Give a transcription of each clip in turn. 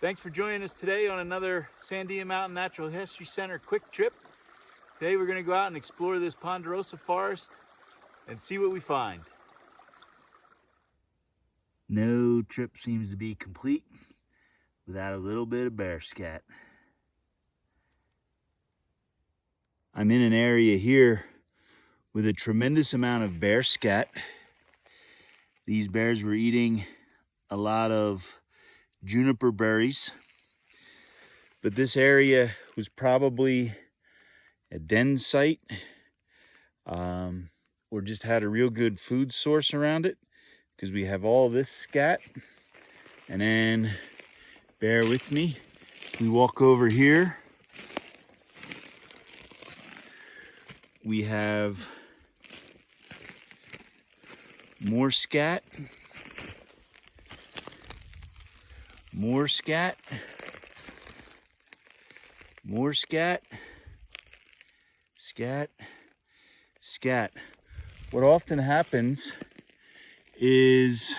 Thanks for joining us today on another Sandia Mountain Natural History Center quick trip. Today we're going to go out and explore this ponderosa forest and see what we find. No trip seems to be complete without a little bit of bear scat. I'm in an area here with a tremendous amount of bear scat. These bears were eating a lot of juniper berries, but this area was probably a den site or just had a real good food source around it, because we have all this scat. And then, bear with me, we walk over here. We have more scat, more scat, more scat, scat, scat. What often happens is,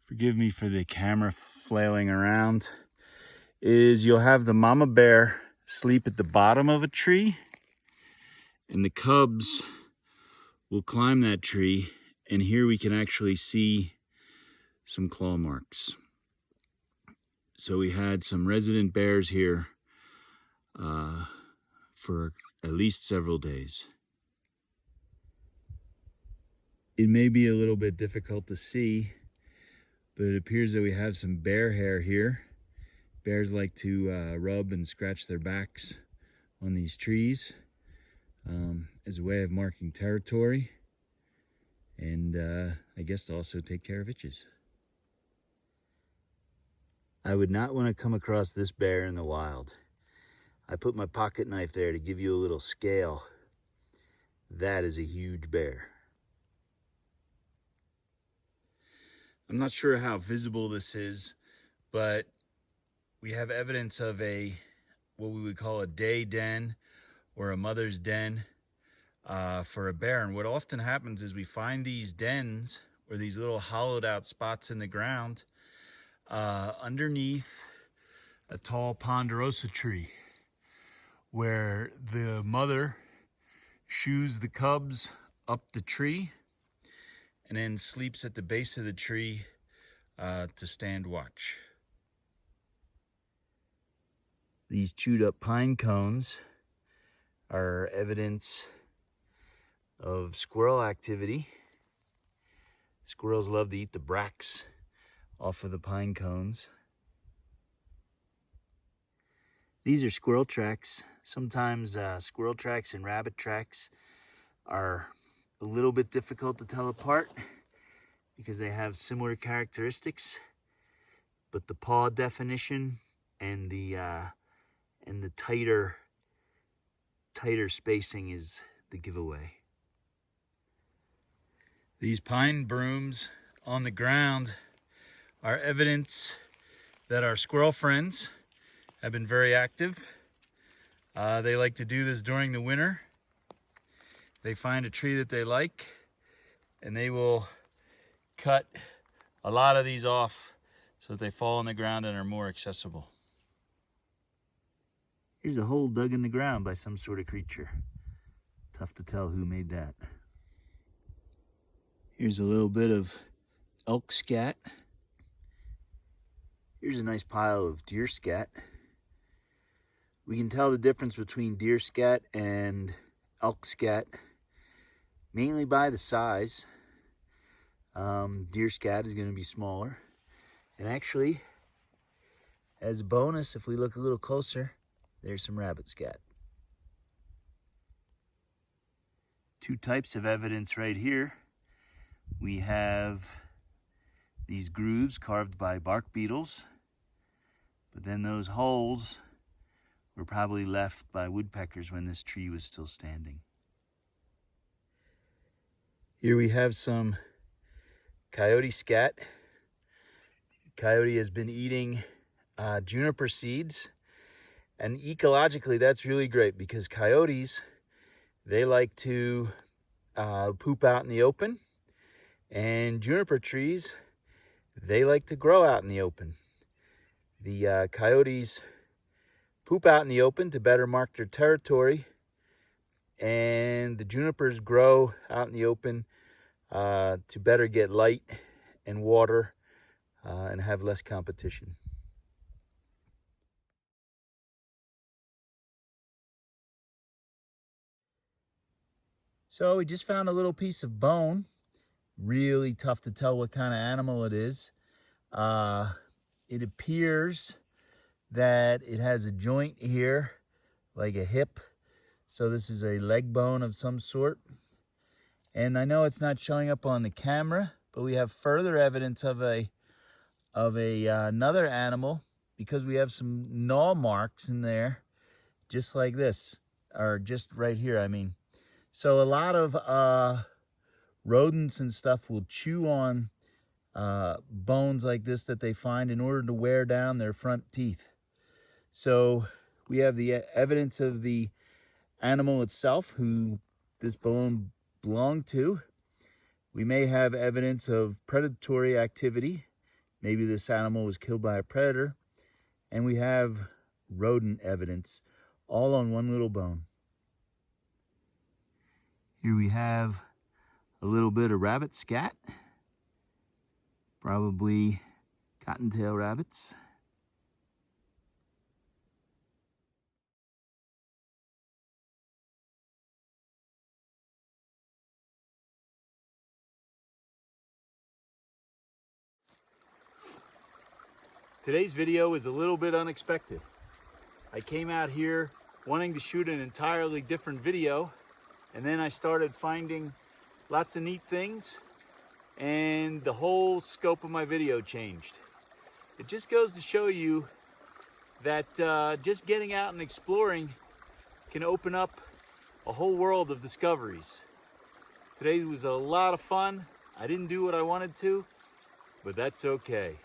forgive me for the camera flailing around, is you'll have the mama bear sleep at the bottom of a tree, and the cubs will climb that tree, and here we can actually see some claw marks. So we had some resident bears here for at least several days. It may be a little bit difficult to see, but it appears that we have some bear hair here. Bears like to rub and scratch their backs on these trees as a way of marking territory, and I guess to also take care of itches. I would not want to come across this bear in the wild. I put my pocket knife there to give you a little scale. That is a huge bear. I'm not sure how visible this is, but we have evidence of what we would call a day den or a mother's den for a bear. And what often happens is we find these dens or these little hollowed out spots in the ground underneath a tall ponderosa tree, where the mother shoos the cubs up the tree and then sleeps at the base of the tree to stand watch. These chewed up pine cones are evidence of squirrel activity. Squirrels love to eat the bracts off of the pine cones. These are squirrel tracks. Sometimes squirrel tracks and rabbit tracks are a little bit difficult to tell apart because they have similar characteristics, but the paw definition and the tighter spacing is the giveaway. These pine brooms on the ground are evidence that our squirrel friends have been very active. They like to do this during the winter. They find a tree that they like, and they will cut a lot of these off so that they fall on the ground and are more accessible. Here's a hole dug in the ground by some sort of creature. Tough to tell who made that. Here's a little bit of elk scat. Here's a nice pile of deer scat. We can tell the difference between deer scat and elk scat mainly by the size. Deer scat is going to be smaller. And actually, as a bonus, if we look a little closer, there's some rabbit scat. Two types of evidence right here. We have these grooves carved by bark beetles, but then those holes were probably left by woodpeckers when this tree was still standing. Here we have some coyote scat. Coyote has been eating juniper seeds, and ecologically that's really great because coyotes, they like to poop out in the open, and juniper trees, they like to grow out in the open. The coyotes poop out in the open to better mark their territory, and the junipers grow out in the open to better get light and water and have less competition. So we just found a little piece of bone. Really tough to tell what kind of animal it is. It appears that it has a joint here, like a hip. So this is a leg bone of some sort. And I know it's not showing up on the camera, but we have further evidence of another animal, because we have some gnaw marks in there, just like this, or just right here, I mean. So a lot of rodents and stuff will chew on bones like this that they find in order to wear down their front teeth. So we have the evidence of the animal itself who this bone belonged to. We may have evidence of predatory activity. Maybe this animal was killed by a predator. And we have rodent evidence, all on one little bone. Here we have a little bit of rabbit scat, probably cottontail rabbits. Today's video is a little bit unexpected. I came out here wanting to shoot an entirely different video, and then I started finding lots of neat things, and the whole scope of my video changed. It just goes to show you that just getting out and exploring can open up a whole world of discoveries. Today was a lot of fun. I didn't do what I wanted to, but that's okay.